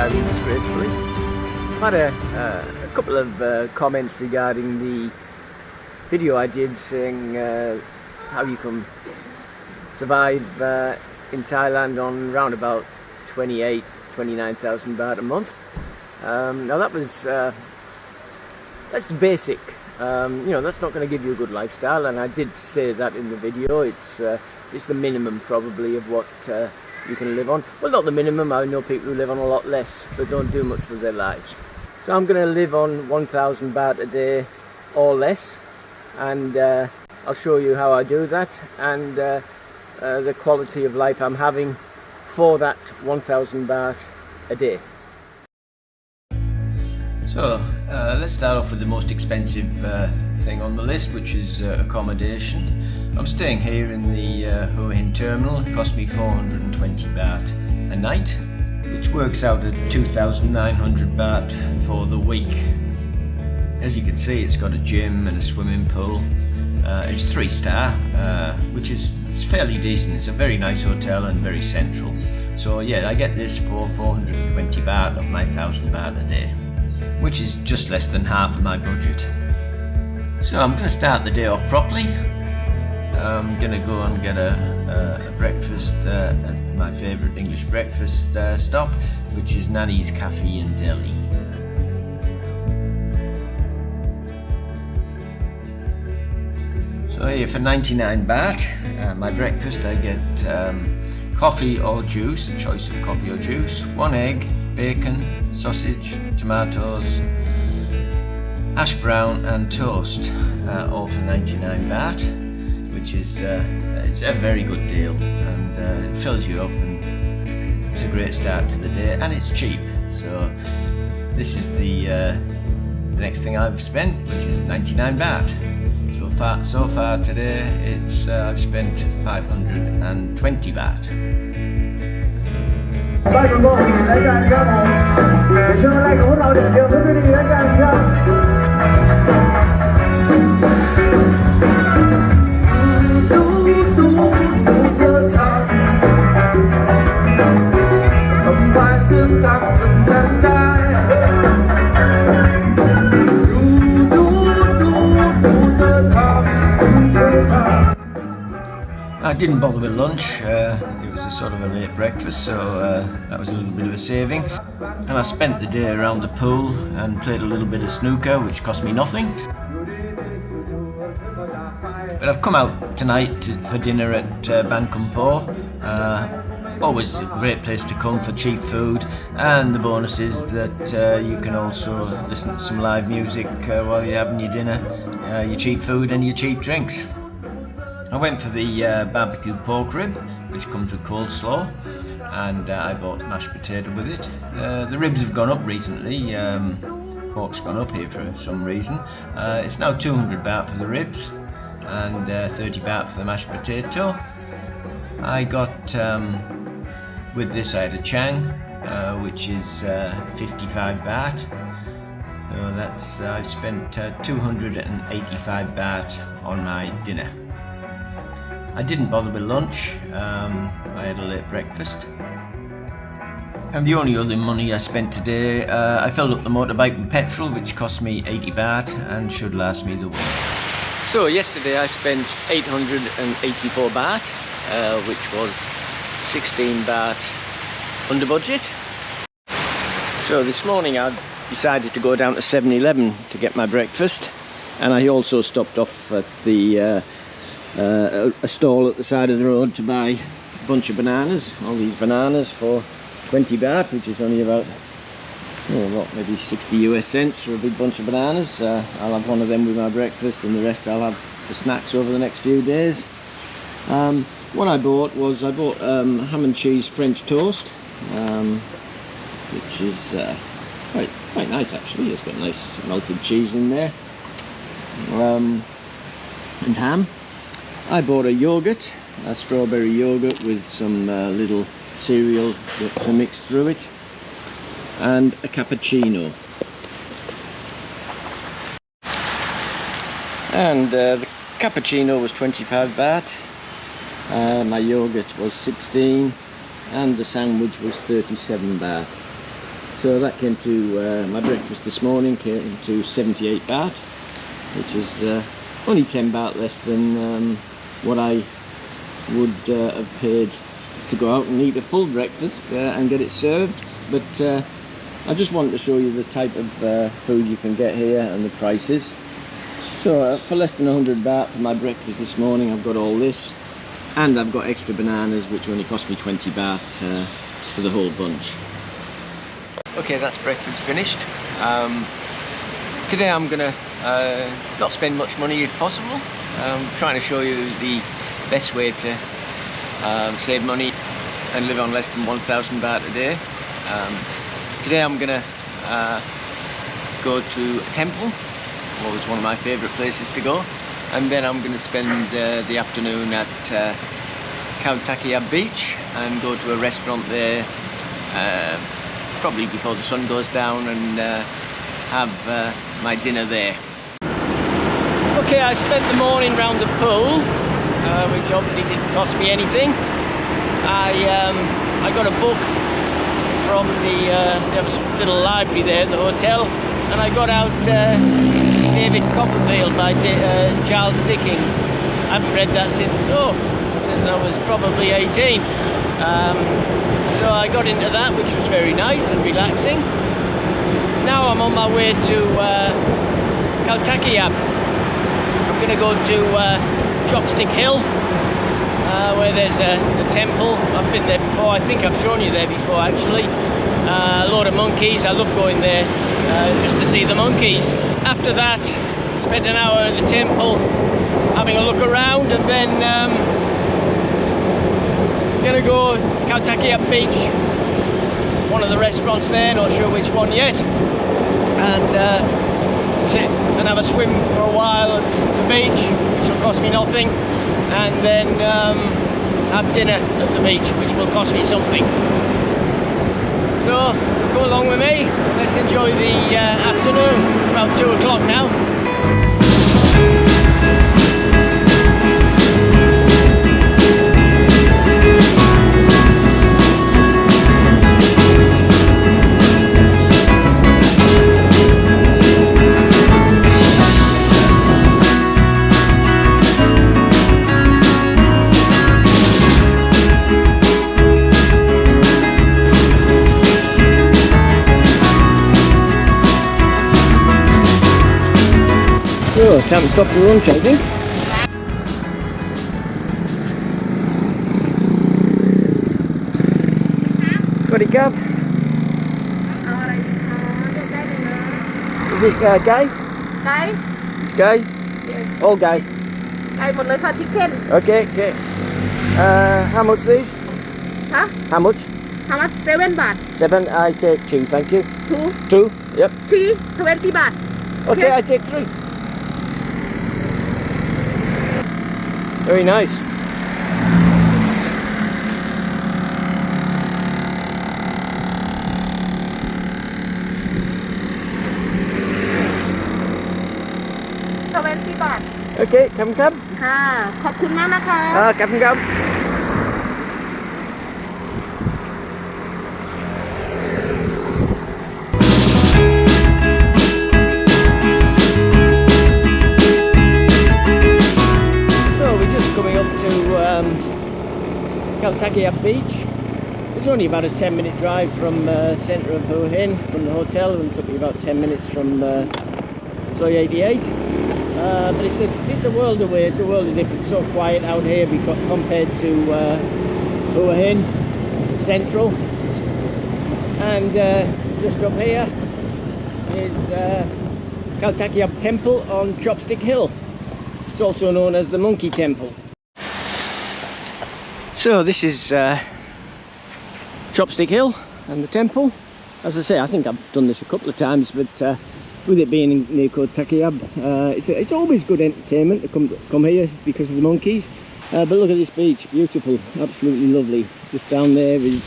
retiring disgracefully. I've had a couple of comments regarding the video I did saying how you can survive in Thailand on round about 29,000 baht a month. Now that's the basic. That's not going to give you a good lifestyle, and I did say that in the video. It's the minimum probably of what you can live on. Well, not the minimum. I know people who live on a lot less but don't do much with their lives. So I'm going to live on 1,000 baht a day or less, and I'll show you how I do that and the quality of life I'm having for that 1,000 baht a day. So let's start off with the most expensive thing on the list, which is accommodation. I'm staying here in the Hua Hin terminal. It cost me 420 baht a night, which works out at 2,900 baht for the week. As you can see, it's got a gym and a swimming pool. It's 3-star, which is fairly decent. It's a very nice hotel and very central. So yeah, I get this for 420 baht of my 1,000 baht a day, which is just less than half of my budget. So I'm going to start the day off properly. I'm going to go and get a breakfast at my favourite English breakfast stop, which is Nanny's Cafe in Delhi. So here for 99 baht, my breakfast I get coffee or juice, a choice of coffee or juice, 1 egg, bacon, sausage, tomatoes, hash brown and toast, all for 99 baht, which is it's a very good deal, and it fills you up, and it's a great start to the day, and it's cheap. So this is the next thing I've spent, which is 99 baht. So far today, I've spent 520 baht. บ้านคุณโบอีกรายการครับผมในช่วงแรกของพวกเราเดี๋ยวทุกทีรายการครับดูเธอทำไมถึงทำกับฉันได้ดูเธอทำ I didn't bother with lunch. It was a sort of a late breakfast, so that was a little bit of a saving. And I spent the day around the pool and played a little bit of snooker, which cost me nothing. But I've come out tonight for dinner at Ban Kumpo. Always a great place to come for cheap food, and the bonus is that you can also listen to some live music while you're having your dinner, your cheap food and your cheap drinks. I went for the barbecue pork rib, which comes with coleslaw, and I bought mashed potato with it. The ribs have gone up recently. Pork's gone up here for some reason. It's now 200 baht for the ribs and 30 baht for the mashed potato. I got with this I had a chang, which is 55 baht. So that's I spent 285 baht on my dinner. I didn't bother with lunch. I had a late breakfast. And the only other money I spent today, I filled up the motorbike with petrol, which cost me 80 baht and should last me the week. So yesterday I spent 884 baht, which was 16 baht under budget. So this morning I decided to go down to 7-Eleven to get my breakfast, and I also stopped off at the a stall at the side of the road to buy a bunch of bananas. All these bananas for 20 baht, which is only about maybe 60 US cents for a big bunch of bananas. I'll have one of them with my breakfast, and the rest I'll have for snacks over the next few days. What I bought ham and cheese French toast, which is quite nice actually. It's got nice melted cheese in there, and ham. I bought a yogurt, a strawberry yogurt with some little cereal to mix through it, and a cappuccino. And the cappuccino was 25 baht, my yogurt was 16, and the sandwich was 37 baht. So that came to, my breakfast this morning came to 78 baht, which is only 10 baht less than what I would have paid to go out and eat a full breakfast and get it served. But I just wanted to show you the type of food you can get here and the prices. So for less than 100 baht for my breakfast this morning, I've got all this, and I've got extra bananas which only cost me 20 baht for the whole bunch. Okay, that's breakfast finished. Today I'm gonna not spend much money if possible. I'm trying to show you the best way to save money and live on less than 1,000 baht a day. Today I'm gonna go to a temple, always one of my favourite places to go, and then I'm gonna spend the afternoon at Khao Takiab beach and go to a restaurant there probably before the sun goes down and have my dinner there. Okay, I spent the morning round the pool, which obviously didn't cost me anything. I got a book from there was a little library there at the hotel, and I got out David Copperfield by Charles Dickens. I haven't read that since I was probably 18. So I got into that, which was very nice and relaxing. Now I'm on my way to Khao Takiab. I'm going to go to Chopstick Hill, where there's a temple. I've been there before. I think I've shown you there before, actually. A lot of monkeys. I love going there just to see the monkeys. After that, spent an hour at the temple having a look around, and then gonna go Khao Takiab beach, one of the restaurants there, not sure which one yet, and sit and have a swim for a while at the beach, which will cost me nothing, and then have dinner at the beach, which will cost me something. So go along with me, let's enjoy the afternoon. It's about 2 o'clock now. Oh, time to stop for lunch, I think. Khao Takiab. Is it guy? Guy? Guy? Yes. All guy. Guy หมดเลยค่ะ chicken. Okay, okay. How much these? Huh? How much? How much? 7 baht. 7, I take 2, thank you. 2, 2, yep. 3, 20 baht. Okay, I take 3. Very nice. baht. Okay, come. ค่ะ ขอบคุณมากนะคะ Come. Khao Takiab beach. It's only about a 10-minute drive from centre of Hua Hin, from the hotel, and it took me about 10 minutes from Soi 88. But it's a world away, it's a world of difference. So quiet out here compared to Hua Hin Central. And just up here is Khao Takiab Temple on Chopstick Hill. It's also known as the Monkey Temple. So this is Chopstick Hill and the temple. As I say, I think I've done this a couple of times, but with it being near Khao Takiab, it's always good entertainment to come here because of the monkeys. But look at this beach, beautiful, absolutely lovely. Just down there is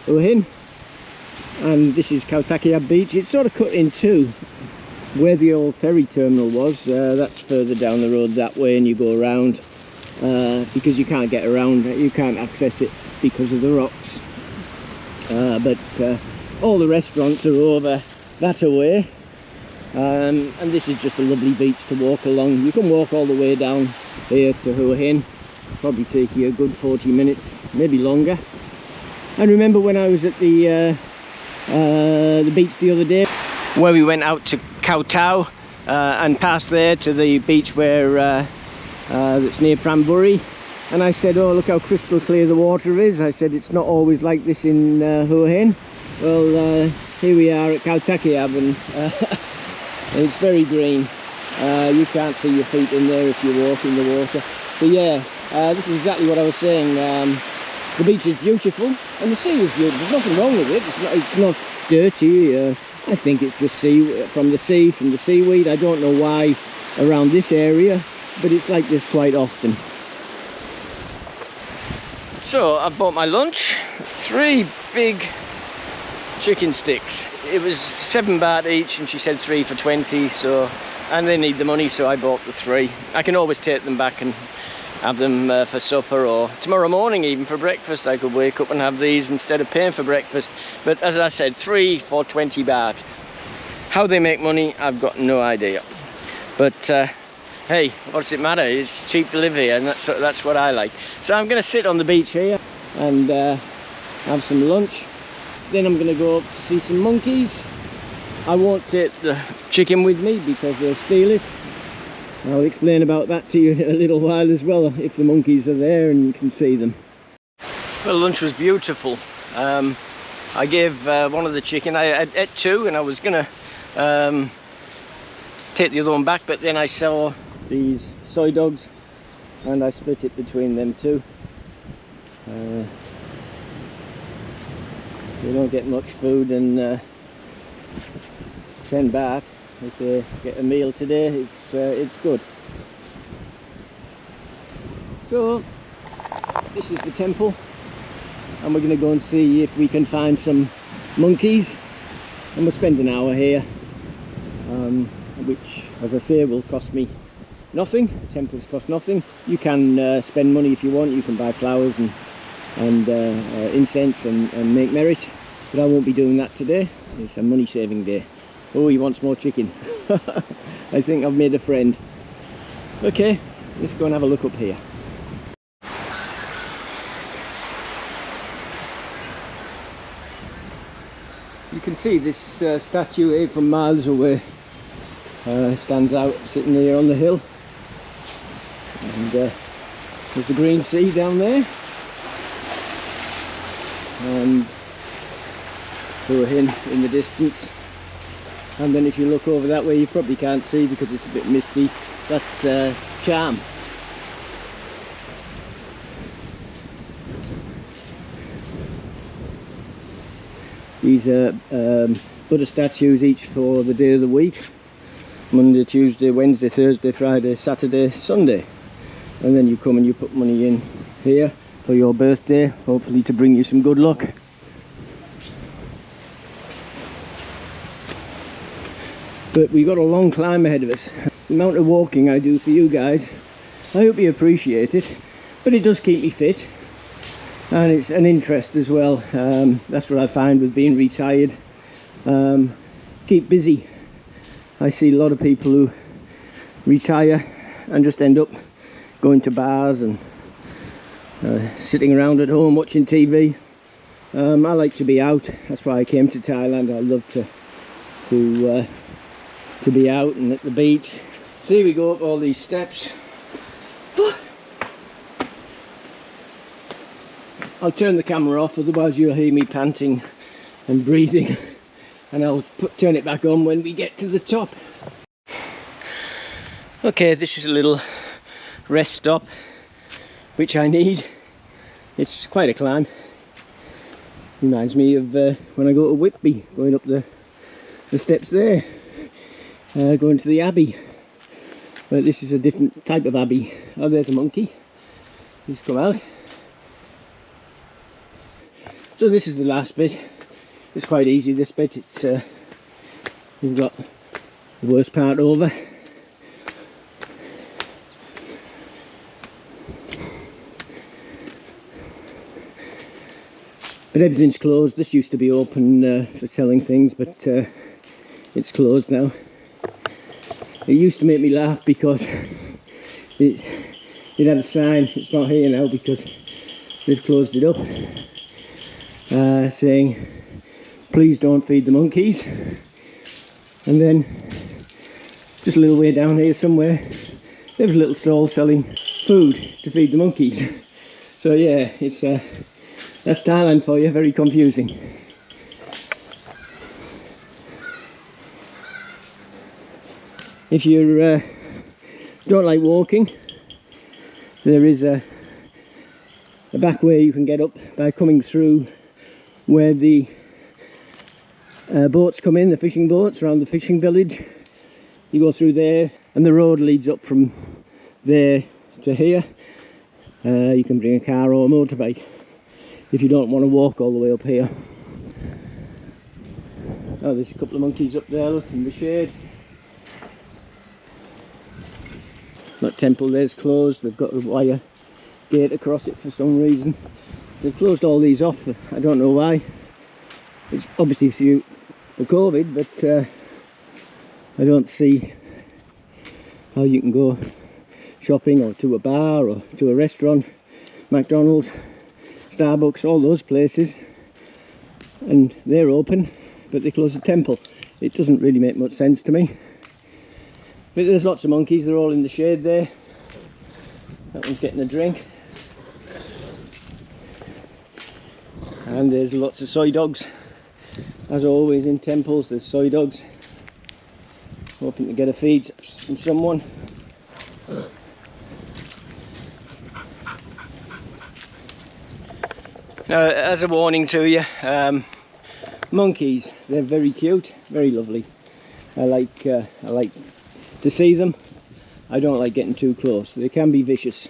Hua Hin, and this is Khao Takiab beach. It's sort of cut in two. Where the old ferry terminal was, that's further down the road that way, and you go around because you can't get around, you can't access it because of the rocks. But all the restaurants are over that away, and this is just a lovely beach to walk along. You can walk all the way down here to Hua Hin, probably take you a good 40 minutes, maybe longer. And remember when I was at the beach the other day, where we went out to Khao Takiab and passed there to the beach where that's near Pramburi, and I said, oh, look how crystal clear the water is. I said it's not always like this in Hua Hin. Well, here we are at Khao Takiab, and it's very green. You can't see your feet in there if you walk in the water. So yeah, this is exactly what I was saying. The beach is beautiful and the sea is beautiful. There's nothing wrong with it. It's not dirty. I think it's just from the seaweed. I don't know why around this area, but it's like this quite often. So I bought my lunch, 3 big chicken sticks. It was 7 baht each, and she said 3 for 20. So, and they need the money, so I bought the 3. I can always take them back and have them for supper, or tomorrow morning even for breakfast. I could wake up and have these instead of paying for breakfast. But as I said, 3 for 20 baht. How they make money, I've got no idea. But hey, what does it matter? It's cheap to live here, and that's what I like. So I'm going to sit on the beach here and have some lunch. Then I'm going to go up to see some monkeys. I won't take the chicken with me because they'll steal it. I'll explain about that to you in a little while as well, if the monkeys are there and you can see them. Well, lunch was beautiful. I gave one of the chicken, I ate 2, and I was going to take the other one back, but then I saw these soy dogs and I split it between them 2. You don't get much food, and 10 baht if they get a meal today, it's good. So this is the temple, and we're going to go and see if we can find some monkeys, and we'll spend an hour here, which, as I say, will cost me nothing. Temples cost nothing. You can spend money if you want. You can buy flowers and incense and make merit, but I won't be doing that today. It's a money saving day. Oh, he wants more chicken. I think I've made a friend. Okay, let's go and have a look up here. You can see this statue here from miles away. Stands out sitting here on the hill, and there's the green sea down there, and Hua Hin in the distance. And then if you look over that way, you probably can't see because it's a bit misty. That's Charm. These are Buddha statues, each for the day of the week. Monday, Tuesday, Wednesday, Thursday, Friday, Saturday, Sunday. And then you come and you put money in here for your birthday, hopefully to bring you some good luck. But we've got a long climb ahead of us. The amount of walking I do for you guys, I hope you appreciate it. But it does keep me fit, and it's an interest as well. That's what I find with being retired. Keep busy. I see a lot of people who retire and just end up going to bars and sitting around at home watching TV. I like to be out. That's why I came to Thailand. I love to be out and at the beach. So here we go up all these steps. I'll turn the camera off, otherwise you'll hear me panting and breathing, and I'll turn it back on when we get to the top. Okay, this is a little rest stop which I need. It's quite a climb. Reminds me of when I go to Whitby, going up the steps there, going to the Abbey. But this is a different type of Abbey. Oh, there's a monkey. He's come out. So this is the last bit. It's quite easy, this bit. It's we've got the worst part over. But everything's closed. This used to be open for selling things, but it's closed now. It used to make me laugh because it had a sign, it's not here now because they've closed it up, saying please don't feed the monkeys. And then just a little way down here somewhere there was a little stall selling food to feed the monkeys. So yeah, it's that's Thailand for you, very confusing. If you don't like walking, there is a back way you can get up by coming through where the boats come in, the fishing boats around the fishing village. You go through there and the road leads up from there to here. You can bring a car or a motorbike if you don't want to walk all the way up here. Oh, there's a couple of monkeys up there, look, in the shade. That temple there's closed. They've got a wire gate across it for some reason. They've closed all these off. I don't know why. It's obviously for COVID, but I don't see how you can go shopping or to a bar or to a restaurant, McDonald's, Starbucks, all those places, and they're open, but they close the temple. It doesn't really make much sense to me. But there's lots of monkeys, they're all in the shade there. That one's getting a drink. And there's lots of soy dogs. As always in temples, there's soy dogs. Hoping to get a feed from someone. Now, as a warning to you, monkeys, they're very cute, very lovely. I like to see them. I don't like getting too close. They can be vicious,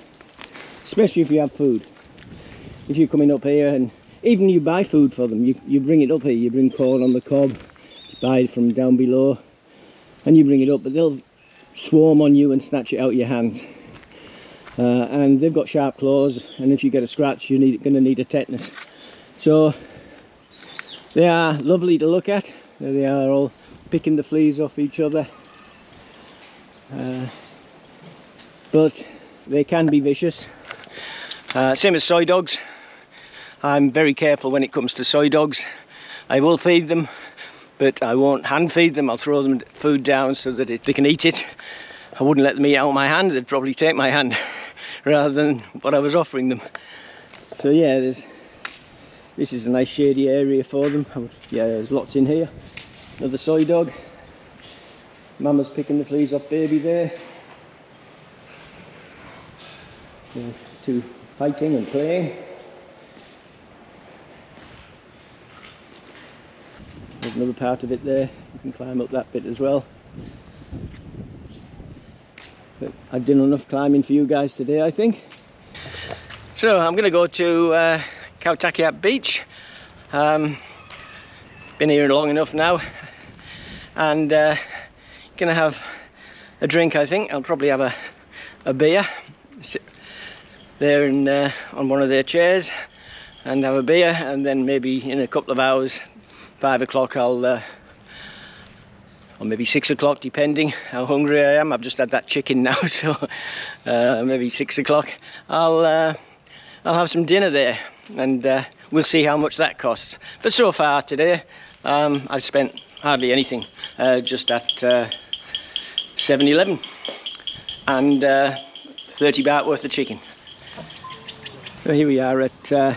especially if you have food. If you're coming up here and even you buy food for them, you bring it up here, you bring corn on the cob, you buy it from down below, and you bring it up, but they'll swarm on you and snatch it out of your hands. And they've got sharp claws, and if you get a scratch, you're going to need a tetanus. So they are lovely to look at. There they are, all picking the fleas off each other. But they can be vicious. Same as soy dogs. I'm very careful when it comes to soy dogs. I will feed them, but I won't hand feed them. I'll throw them food down so that they can eat it. I wouldn't let them eat out of my hand. They'd probably take my hand rather than what I was offering them. So yeah, this is a nice shady area for them. Yeah, there's lots in here. Another soy dog. Mama's picking the fleas off baby there. Two fighting and playing. There's another part of it there. You can climb up that bit as well. But I've done enough climbing for you guys today, I think. So I'm going to go to Khao Takiab beach. Been here long enough now, and gonna have a drink. I think I'll probably have a beer, sit there on one of their chairs and have a beer, and then maybe in a couple of hours, 5 o'clock, or maybe 6 o'clock, depending how hungry I am. I've just had that chicken now, so maybe 6 o'clock I'll have some dinner there, and we'll see how much that costs. But so far today I've spent hardly anything, just at 7-Eleven, and 30 baht worth of chicken. So here we are at Khao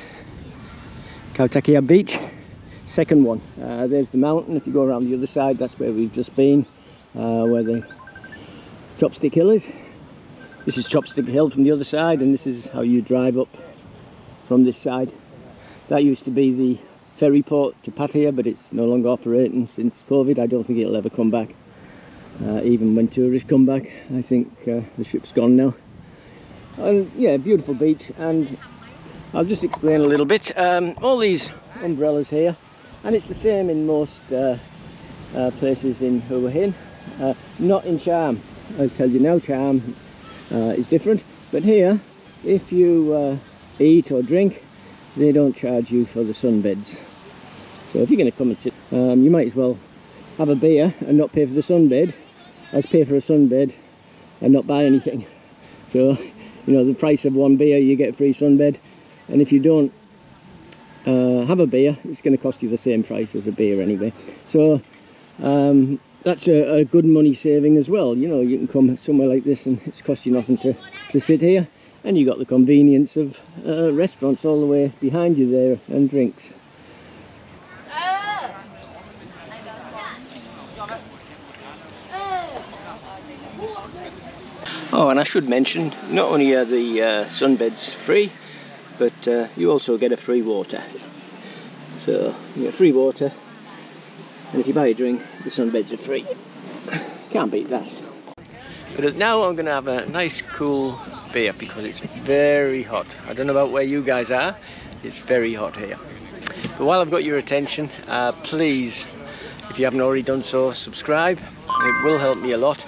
Takiab beach, second one. There's the mountain. If you go around the other side, that's where we've just been, where the Chopstick Hill is. This is Chopstick Hill from the other side, and this is how you drive up from this side. That used to be the ferry port to Pattaya, but it's no longer operating since COVID. I don't think it'll ever come back. Even when tourists come back, I think the ship's gone now. And yeah, beautiful beach, and I'll just explain a little bit. All these umbrellas here, and it's the same in most places in Hua Hin, not in Charm. I'll tell you now, Charm is different, but here, if you eat or drink, they don't charge you for the sunbeds. So if you're going to come and sit, you might as well have a beer and not pay for the sunbed as pay for a sunbed and not buy anything. So, you know, the price of one beer, you get a free sunbed, and if you don't have a beer, it's going to cost you the same price as a beer anyway. So that's a good money saving as well. You know, you can come somewhere like this and it's cost you nothing to sit here, and you got the convenience of restaurants all the way behind you there and drinks. Oh, and I should mention, not only are the sunbeds free, but you also get a free water. So you get free water, and if you buy a drink, the sunbeds are free. Can't beat that. But now I'm going to have a nice cool beer because it's very hot. I don't know about where you guys are, it's very hot here. But while I've got your attention, please, if you haven't already done so, subscribe. It will help me a lot.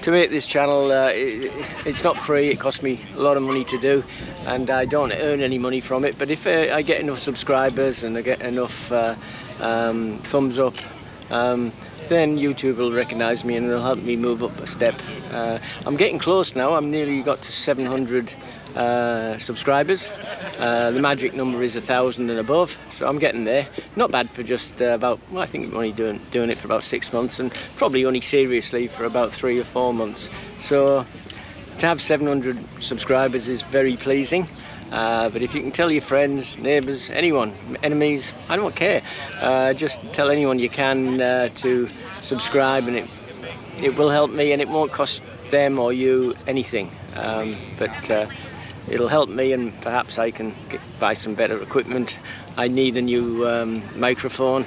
To make this channel, it's not free, it costs me a lot of money to do, and I don't earn any money from it, but if I get enough subscribers and I get enough thumbs up, then YouTube will recognise me and it'll help me move up a step. I'm getting close now, I'm nearly got to 700 subscribers. The magic number is 1,000 and above, so I'm getting there. Not bad for just about, well, I think I'm only doing it for about 6 months, and probably only seriously for about 3 or 4 months. So to have 700 subscribers is very pleasing. But if you can tell your friends, neighbours, anyone, enemies, I don't care, just tell anyone you can to subscribe, and it will help me, and it won't cost them or you anything. But it'll help me, and perhaps I can buy some better equipment. I need a new microphone.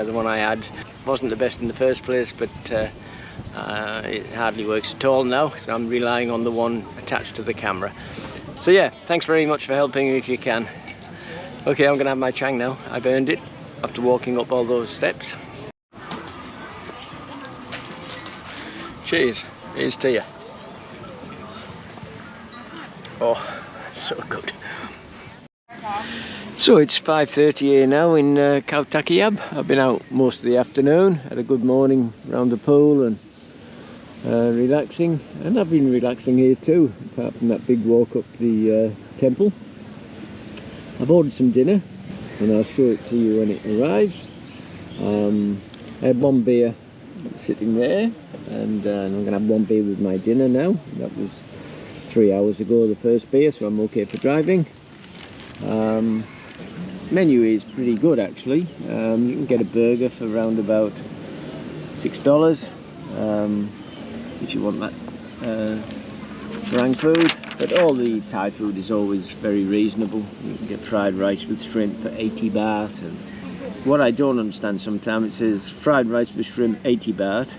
The one I had wasn't the best in the first place, but it hardly works at all now, so I'm relying on the one attached to the camera. So yeah, thanks very much for helping me if you can. Okay, I'm gonna have my chang now. I've earned it after walking up all those steps. Cheers, here's to you. Oh, so good. So it's 5:30 here now in Khao Takiab. I've been out most of the afternoon, had a good morning around the pool and relaxing, and I've been relaxing here too, apart from that big walk up the temple. I've ordered some dinner and I'll show it to you when it arrives. I had one beer sitting there, and I'm going to have one beer with my dinner now. That was 3 hours ago, the first beer, so I'm okay for driving. Menu is pretty good actually. You can get a burger for around about $6 if you want that Sarang food, but all the Thai food is always very reasonable. You can get fried rice with shrimp for 80 baht, and what I don't understand sometimes, it says fried rice with shrimp 80 baht,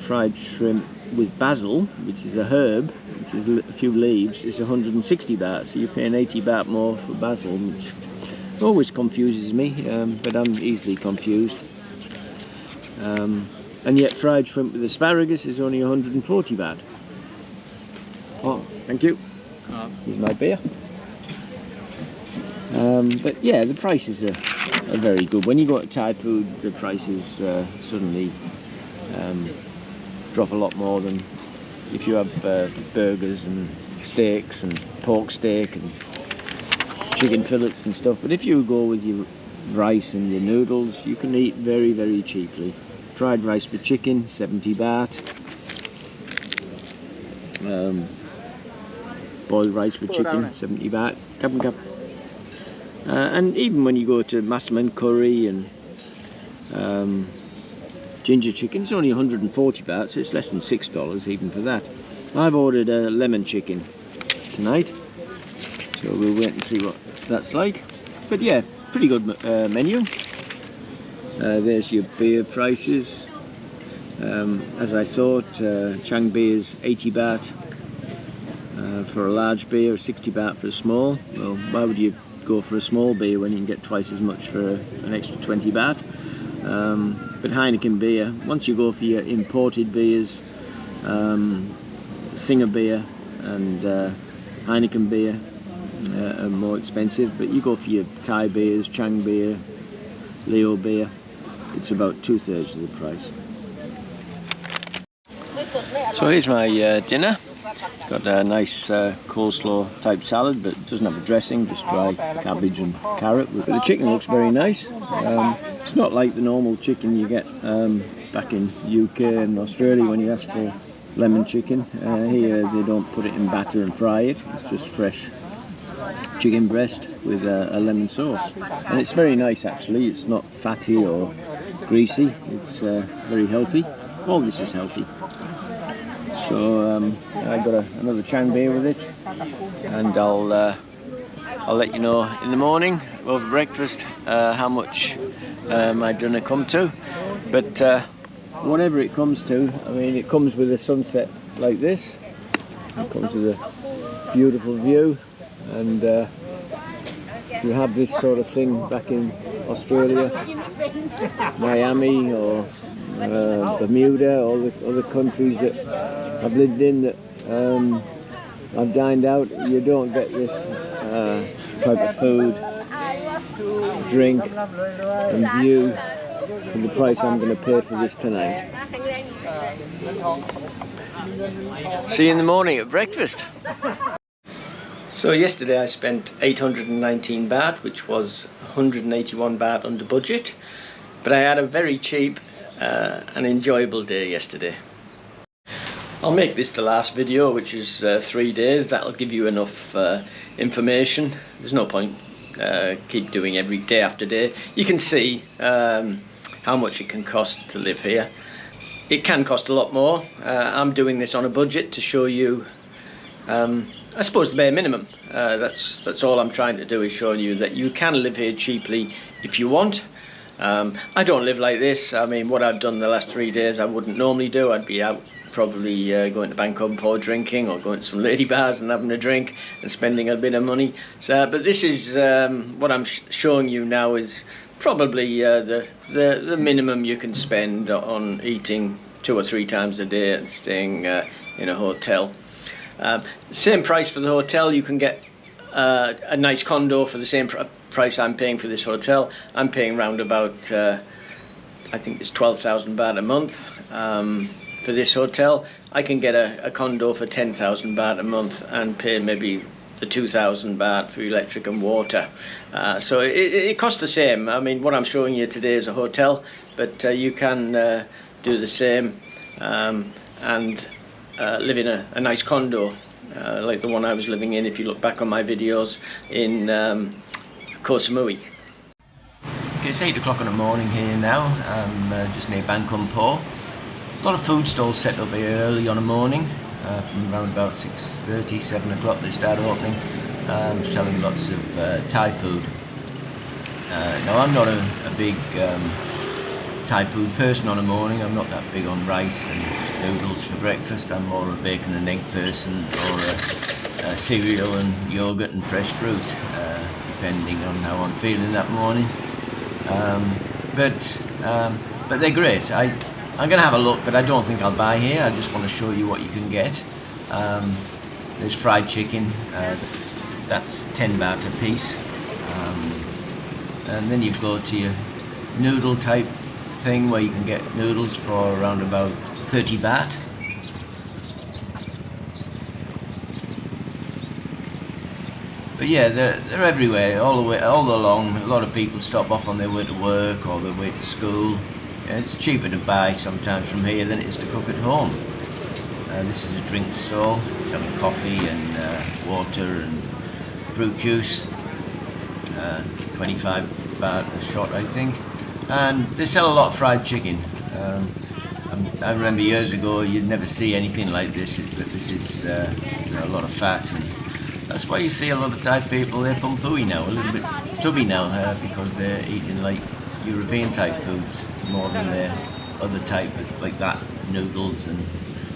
fried shrimp with basil, which is a herb, which is a few leaves, is 160 baht, so you're paying 80 baht more for basil, which always confuses me, but I'm easily confused. And yet fried shrimp with asparagus is only 140 baht. Oh, thank you. Here's my beer. But yeah, the prices are very good. When you go to Thai food, the prices suddenly drop a lot more than if you have burgers and steaks and pork steak and chicken fillets and stuff. But if you go with your rice and your noodles, you can eat very, very cheaply. Fried rice with chicken, 70 baht. Boiled rice with chicken, 70 baht. Cup. And even when you go to Massaman curry and ginger chicken, it's only 140 baht, so it's less than $6 even for that. I've ordered a lemon chicken tonight, so we'll wait and see what that's like. But yeah, pretty good menu. There's your beer prices. As I thought, Chang beer is 80 baht for a large beer, 60 baht for a small. Well, why would you go for a small beer when you can get twice as much for an extra 20 baht? But Heineken beer, once you go for your imported beers, Singer beer and Heineken beer, are more expensive, but you go for your Thai beers, Chang beer, Leo beer, it's about 2/3 of the price. So here's my dinner. Got a nice coleslaw type salad, but it doesn't have a dressing, just dry cabbage and carrot. But the chicken looks very nice. It's not like the normal chicken you get back in UK and Australia when you ask for lemon chicken. Here they don't put it in batter and fry it. It's just fresh chicken breast with a lemon sauce, and it's very nice actually. It's not fatty or greasy. It's very healthy. All this is healthy. So I got another Chang beer with it, and I'll let you know in the morning over breakfast how much my dinner come to. But whatever it comes to, I mean, it comes with a sunset like this. It comes with a beautiful view, and if you have this sort of thing back in Australia, Miami or Bermuda, all the other countries that I've lived in that I've dined out, you don't get this type of food, drink and view for the price I'm going to pay for this tonight. See you in the morning at breakfast. So yesterday I spent 819 baht, which was 181 baht under budget, but I had a very cheap and enjoyable day yesterday. I'll make this the last video, which is 3 days. That'll give you enough information. There's no point keep doing every day after day. You can see how much it can cost to live here. It can cost a lot more. I'm doing this on a budget to show you I suppose the bare minimum. That's all I'm trying to do, is show you that you can live here cheaply if you want. I don't live like this. I mean, what I've done the last 3 days I wouldn't normally do. I'd be out probably going to Bangkok drinking, or going to some lady bars and having a drink and spending a bit of money. So, but this is what I'm showing you now is probably the minimum you can spend on eating 2 or 3 times a day and staying in a hotel. Same price for the hotel. You can get a nice condo for the same price I'm paying for this hotel. I'm paying round about I think it's 12,000 baht a month for this hotel. I can get a condo for 10,000 baht a month and pay maybe the 2,000 baht for electric and water. So it costs the same. I mean, what I'm showing you today is a hotel, but you can do the same and live in a nice condo like the one I was living in, if you look back on my videos, in Koh Samui. Okay, it's 8 o'clock in the morning here now. I'm just near Bangkok. A lot of food stalls set up here early on the morning. From around about 6:30, 7 o'clock they start opening, selling lots of Thai food. Now I'm not a big Thai food person on a morning. I'm not that big on rice and noodles for breakfast. I'm more a bacon and egg person, or a cereal and yogurt and fresh fruit, depending on how I'm feeling that morning. But they're great. I'm going to have a look, but I don't think I'll buy here. I just want to show you what you can get. There's fried chicken. That's 10 baht a piece. And then you go to your noodle type thing, where you can get noodles for around about 30 baht. But yeah, they're everywhere, all along. A lot of people stop off on their way to work or their way to school. It's cheaper to buy sometimes from here than it is to cook at home. This is a drink stall, selling coffee and water and fruit juice. 25 baht a shot, I think. And they sell a lot of fried chicken. I remember years ago you'd never see anything like this, but this is a lot of fat, and that's why you see a lot of Thai people, they're pumpooey now, a little bit tubby now, because they're eating like European type foods more than their other type, like that, noodles and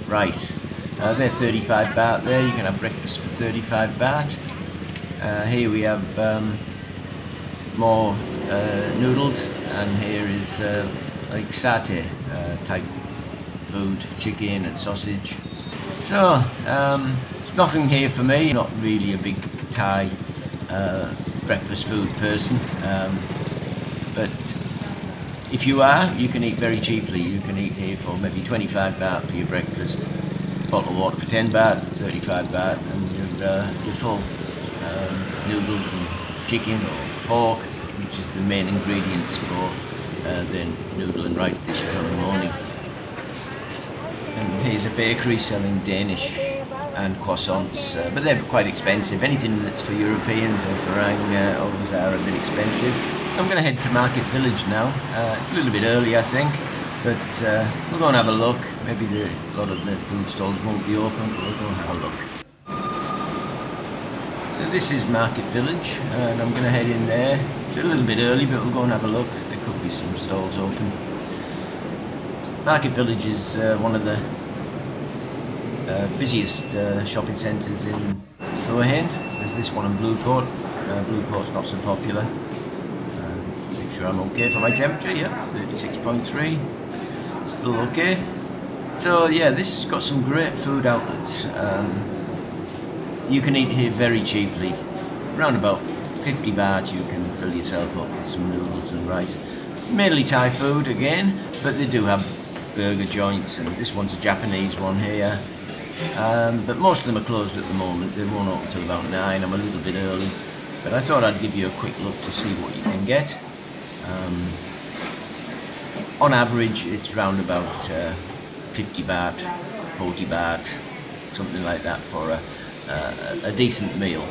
rice. They're 35 baht there. You can have breakfast for 35 baht. Here we have more noodles, and here is like satay type food, chicken and sausage. So nothing here for me. Not really a big Thai breakfast food person, but if you are, you can eat very cheaply. You can eat here for maybe 25 baht for your breakfast, bottle of water for 10 baht, 35 baht, and you're full. Noodles and chicken or pork, which is the main ingredients for the noodle and rice dishes on the morning. And here's a bakery selling Danish and croissants, but they're quite expensive. Anything that's for Europeans or farang always are a bit expensive. I'm going to head to Market Village now. It's a little bit early, I think, but we'll go and have a look. Maybe a lot of the food stalls won't be open, but we'll go and have a look. So this is Market Village, and I'm going to head in there. It's a little bit early, but we'll go and have a look. There could be some stalls open. Market Village is one of the busiest shopping centres in Hua Hin. There's this one in Blueport. Blueport's not so popular. Make sure I'm okay for my temperature. Yeah, 36.3. Still okay. So yeah, this has got some great food outlets. You can eat here very cheaply. Around about 50 baht you can fill yourself up with some noodles and rice. Mainly Thai food again, but they do have burger joints, and this one's a Japanese one here. But most of them are closed at the moment. They won't open until about 9. I'm a little bit early, but I thought I'd give you a quick look to see what you can get. On average it's round about 50 baht, 40 baht, something like that for a decent meal.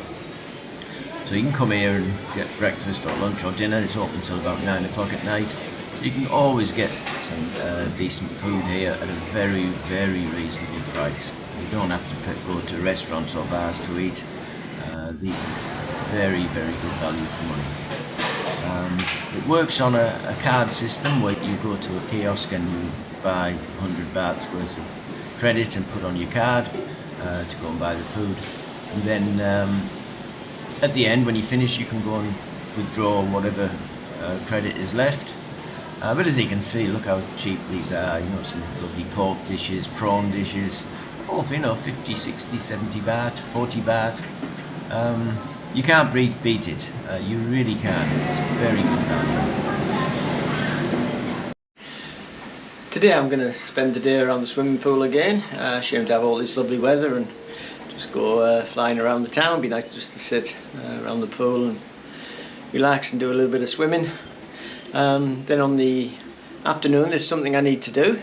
So you can come here and get breakfast or lunch or dinner. It's open until about 9 o'clock at night. So you can always get some decent food here at a very, very reasonable price. You don't have to go to restaurants or bars to eat. These are very, very good value for money. It works on a card system where you go to a kiosk and you buy 100 bahts worth of credit and put on your card to go and buy the food. And then at the end, when you finish, you can go and withdraw whatever credit is left. But as you can see, look how cheap these are. You know, some lovely pork dishes, prawn dishes, all for, 50, 60, 70 baht, 40 baht. You can't beat it. You really can't. It's very good value. Today I'm going to spend the day around the swimming pool again. Ashamed to have all this lovely weather and just go flying around the town. It'd be nice just to sit around the pool and relax and do a little bit of swimming. Then on the afternoon there's something I need to do.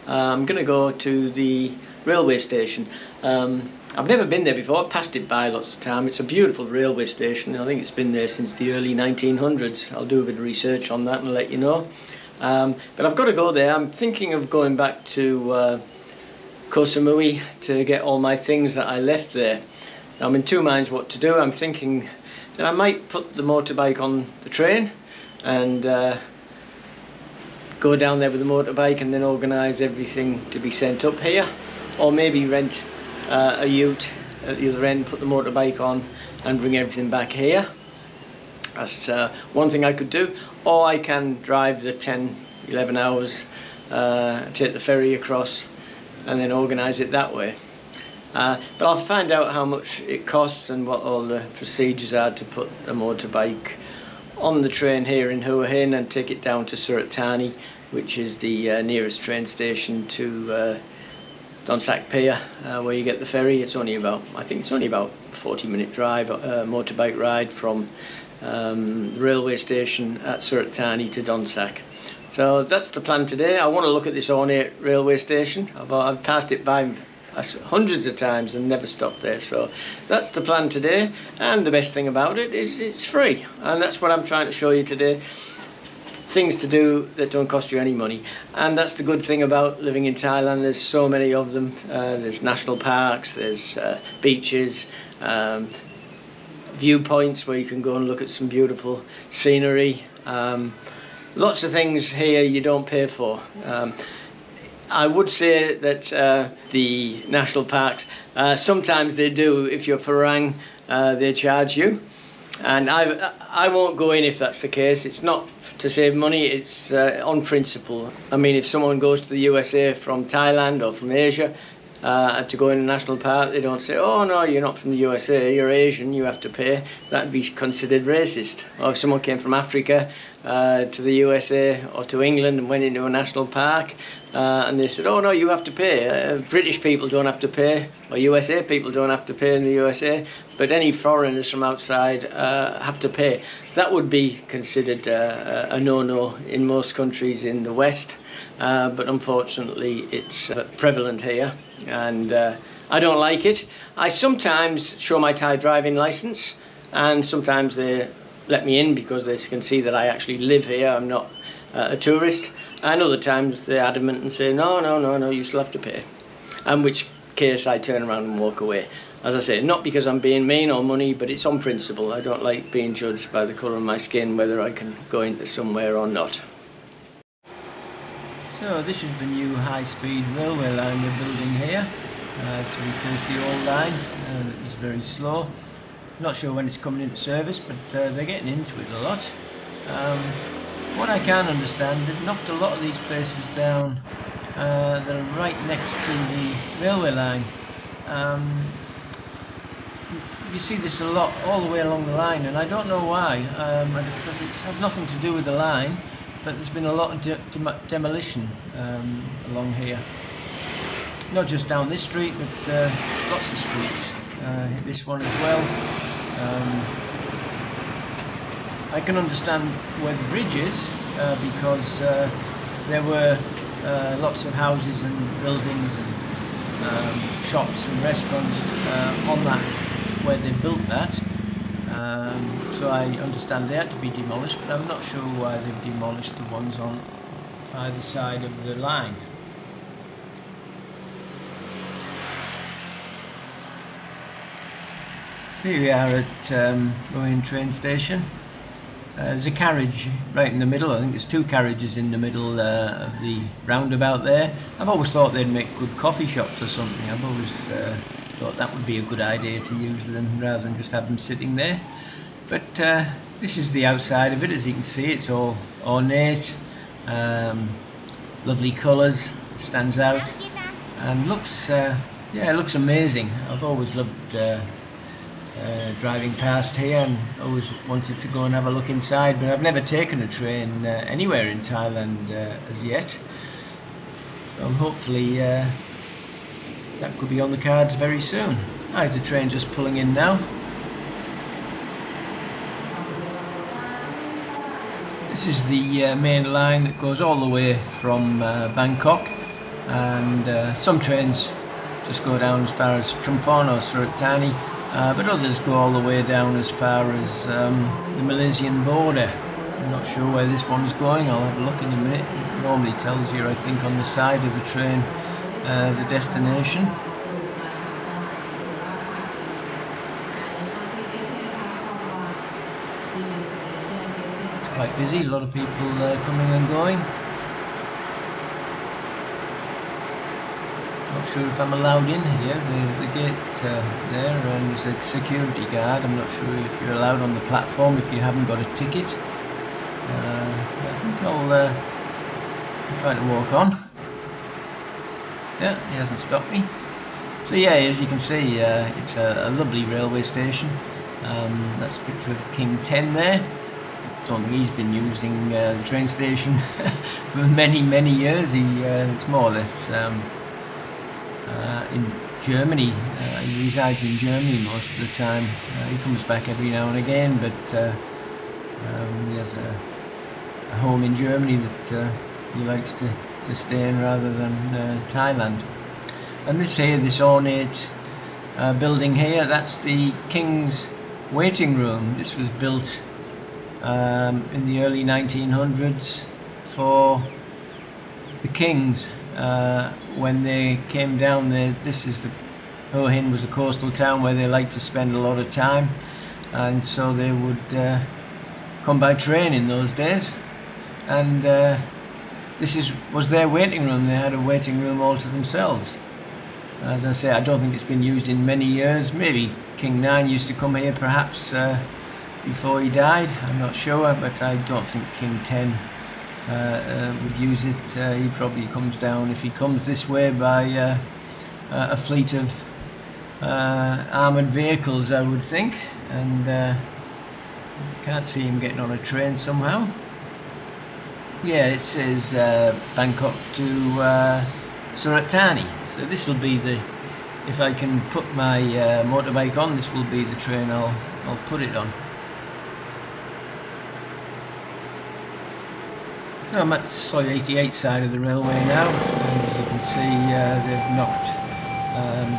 I'm going to go to the railway station. I've never been there before. I've passed it by lots of time. It's a beautiful railway station. I think it's been there since the early 1900s. I'll do a bit of research on that and let you know. But I've got to go there. I'm thinking of going back to Koh Samui to get all my things that I left there. I'm in two minds what to do. I'm thinking that I might put the motorbike on the train and go down there with the motorbike and then organise everything to be sent up here, or maybe rent a ute at the other end, put the motorbike on and bring everything back here. That's one thing I could do, or I can drive the 10-11 hours, take the ferry across and then organise it that way. But I'll find out how much it costs and what all the procedures are to put a motorbike on the train here in Hua Hin and take it down to Surat Thani, which is the nearest train station to Donsak Pier, where you get the ferry. It's only about, I think it's only about a 40-minute drive, motorbike ride from the railway station at Surat Thani to Donsak. So that's the plan today. I want to look at this ornate railway station. I've passed it by hundreds of times and never stopped there. So that's the plan today, and the best thing about it is it's free, and that's what I'm trying to show you today. Things to do that don't cost you any money, and that's the good thing about living in Thailand. There's so many of them. There's national parks, there's beaches, viewpoints where you can go and look at some beautiful scenery. Lots of things here you don't pay for. I would say that the national parks, sometimes they do. If you're Farang, they charge you, and I won't go in if that's the case. It's not to save money, it's on principle. I mean, if someone goes to the USA from Thailand or from Asia, to go in a national park, they don't say, oh no, you're not from the USA, you're Asian, you have to pay. That'd be considered racist. Or if someone came from Africa to the USA or to England and went into a national park and they said, oh no, you have to pay. British people don't have to pay, or USA people don't have to pay in the USA, but any foreigners from outside have to pay. That would be considered a no-no in most countries in the West, but unfortunately it's prevalent here, and I don't like it. I sometimes show my Thai driving license, and sometimes they let me in because they can see that I actually live here, I'm not a tourist, and other times they're adamant and say no, you still have to pay, in which case I turn around and walk away. As I say, not because I'm being mean or money, but it's on principle. I don't like being judged by the colour of my skin, whether I can go into somewhere or not. So this is the new high-speed railway line they're building here to replace the old line. It was very slow. Not sure when it's coming into service, but they're getting into it a lot. What I can understand, they've knocked a lot of these places down that are right next to the railway line. You see this a lot all the way along the line, and I don't know why, because it has nothing to do with the line, but there's been a lot of demolition along here. Not just down this street, but lots of streets. This one as well. I can understand where the bridge is because there were lots of houses and buildings and shops and restaurants on that where they built that, so I understand they had to be demolished, but I'm not sure why they've demolished the ones on either side of the line. So here we are at Royan train station. There's a carriage right in the middle. I think there's two carriages in the middle of the roundabout there. I've always thought they'd make good coffee shops or something. I've always thought that would be a good idea to use them rather than just have them sitting there. But this is the outside of it. As you can see, it's all ornate, lovely colours, stands out, and looks yeah, it looks amazing. I've always loved driving past here and always wanted to go and have a look inside, but I've never taken a train anywhere in Thailand as yet, so hopefully that could be on the cards very soon. There's a train just pulling in now. This is the main line that goes all the way from Bangkok, and some trains just go down as far as Chumphon or Surat Thani, but others go all the way down as far as the Malaysian border. I'm not sure where this one's going. I'll have a look in a minute. It normally tells you, I think, on the side of the train the destination. It's quite busy, a lot of people coming and going. Not sure if I'm allowed in here. The gate there, and there's a security guard. I'm not sure if you're allowed on the platform if you haven't got a ticket. I think I'll try to walk on. Yeah, he hasn't stopped me. So yeah, as you can see, it's a lovely railway station. That's a picture of King 10 there. Don't think he's been using the train station for many years. It's more or less in Germany. He resides in Germany most of the time. He comes back every now and again, but he has a home in Germany that he likes to stay in rather than Thailand. And this ornate building here, that's the King's waiting room. This was built in the early 1900s for the kings when they came down there. Hua Hin was a coastal town where they liked to spend a lot of time, and so they would come by train in those days, and this was their waiting room. They had a waiting room all to themselves. As I say, I don't think it's been used in many years. Maybe King 9 used to come here perhaps before he died, I'm not sure, but I don't think King 10 would use it. He probably comes down, if he comes this way, by a fleet of armoured vehicles, I would think, and can't see him getting on a train somehow. Yeah, it says Bangkok to Surat Thani, so this will be the, if I can put my motorbike on, this will be the train I'll put it on. So I'm at Soi 88 side of the railway now, and as you can see they've knocked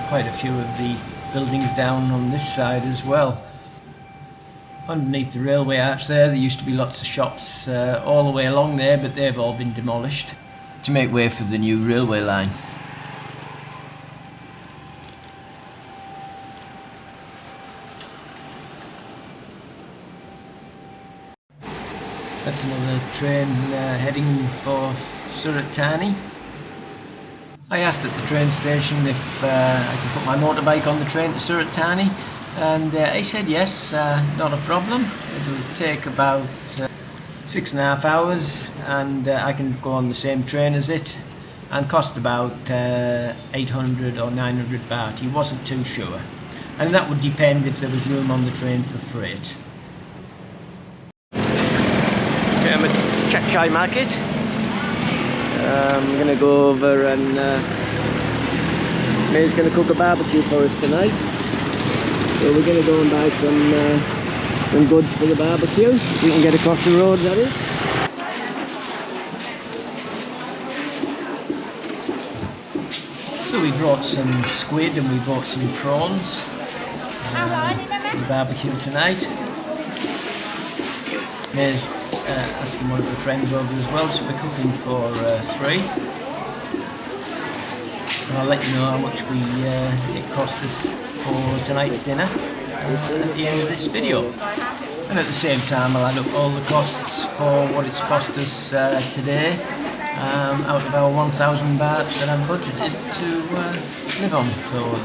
quite a few of the buildings down on this side as well. Underneath the railway arch there used to be lots of shops all the way along there, but they've all been demolished to make way for the new railway line. That's another train heading for Surat Thani. I asked at the train station if I could put my motorbike on the train to Surat Thani, and he said yes, not a problem. It'll take about 6.5 hours, and I can go on the same train as it, and cost about 800 or 900 baht. He wasn't too sure, and that would depend if there was room on the train for freight. Okay, I'm at Chak Chai Market. I'm going to go over and May's going to cook a barbecue for us tonight. So we're going to go and buy some goods for the barbecue. We can get across the road, that is. So we brought some squid and we brought some prawns for the barbecue tonight. May's asking one of the friends over as well, so we're cooking for 3. And I'll let you know how much it cost us for tonight's dinner at the end of this video. And at the same time I'll add up all the costs for what it's cost us today out of our 1,000 baht that I've budgeted to live on for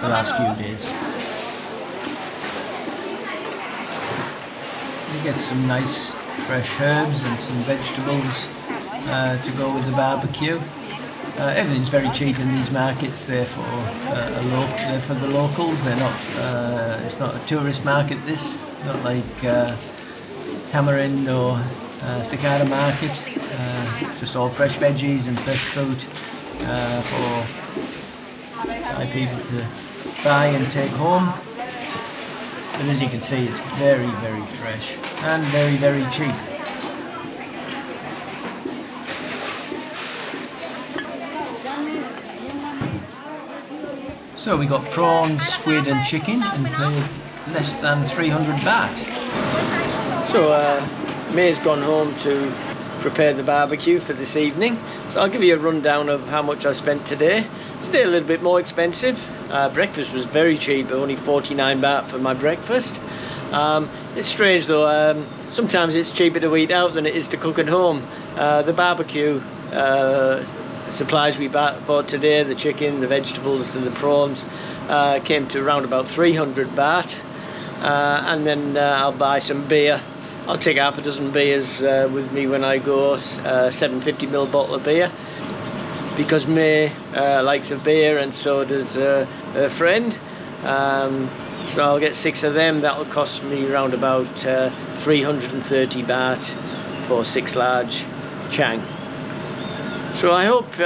the last few days. You get some nice fresh herbs and some vegetables to go with the barbecue. Everything's very cheap in these markets. They're for the locals. They're not. It's not a tourist market. This, not like Tamarind or Cicada Market. Just all fresh veggies and fresh fruit for Thai people to buy and take home. But as you can see, it's very, very fresh and very, very cheap. So we got prawns, squid and chicken and paid less than 300 baht. So May's gone home to prepare the barbecue for this evening. So I'll give you a rundown of how much I spent today. Today a little bit more expensive. Breakfast was very cheap, only 49 baht for my breakfast. It's strange though, sometimes it's cheaper to eat out than it is to cook at home. The barbecue supplies we bought today, the chicken, the vegetables and the prawns, came to around about 300 baht. And then I'll buy some beer. I'll take half a dozen beers with me when I go, 750ml bottle of beer. Because May likes a beer and so does her friend. So I'll get 6 of them. That'll cost me around about 330 baht for 6 large chang. So I hope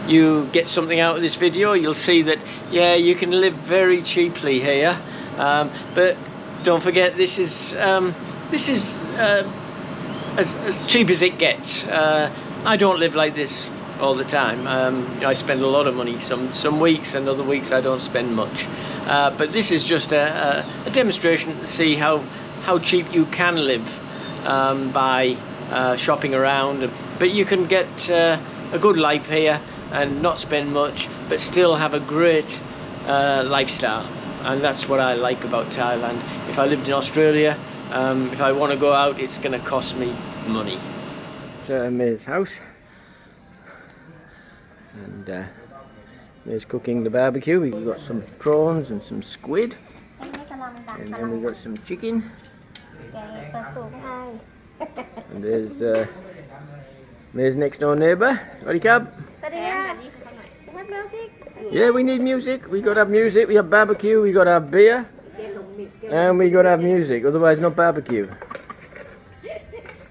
you get something out of this video. You'll see that, yeah, you can live very cheaply here. But don't forget, this is as cheap as it gets. I don't live like this all the time. I spend a lot of money some weeks, and other weeks I don't spend much. But this is just a demonstration to see how cheap you can live by shopping around. But you can get a good life here and not spend much, but still have a great lifestyle. And that's what I like about Thailand. If I lived in Australia, if I want to go out, it's going to cost me money. It's May's house. And May's cooking the barbecue. We've got some prawns and some squid. And then we've got some chicken. And there's May's next door neighbour. Khao Takiab. Yeah, we need music. We got to have music. We have barbecue. We got to have beer. And we got to have music. Otherwise, not barbecue.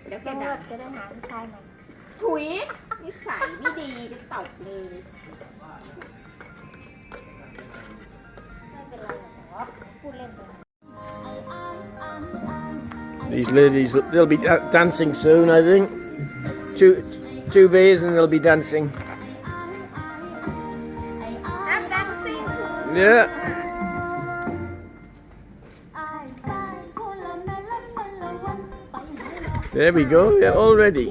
เดี๋ยวแก ต้อง ด่า เลิกจะได้หาผู้ชายใหม่ ถุยนิสัยไม่ดีเป็นตบเลย ไม่เป็นไรหรอกพูดเล่นไป These ladies, they'll be dancing soon, I think. Two beers and they'll be dancing. I'm dancing too Yeah. There we go. Yeah, all ready.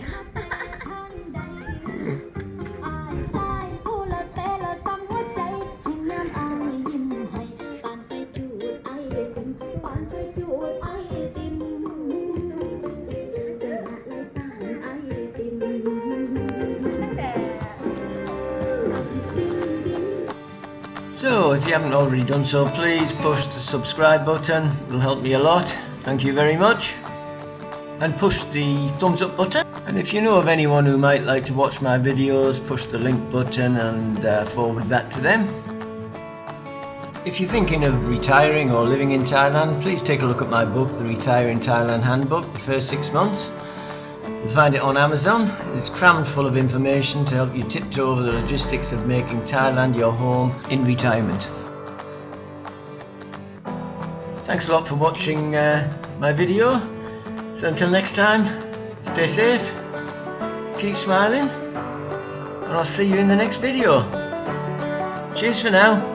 แต่ So, if you haven't already done so, please push the subscribe button. It'll help me a lot. Thank you very much. And push the thumbs up button. And if you know of anyone who might like to watch my videos, push the link button and forward that to them. If you're thinking of retiring or living in Thailand, please take a look at my book, The Thailand Handbook, the first 6 months. You'll find it on Amazon. It's crammed full of information to help you tiptoe over the logistics of making Thailand your home in retirement. Thanks a lot for watching my video. So until next time, stay safe, keep smiling, and I'll see you in the next video. Cheers for now.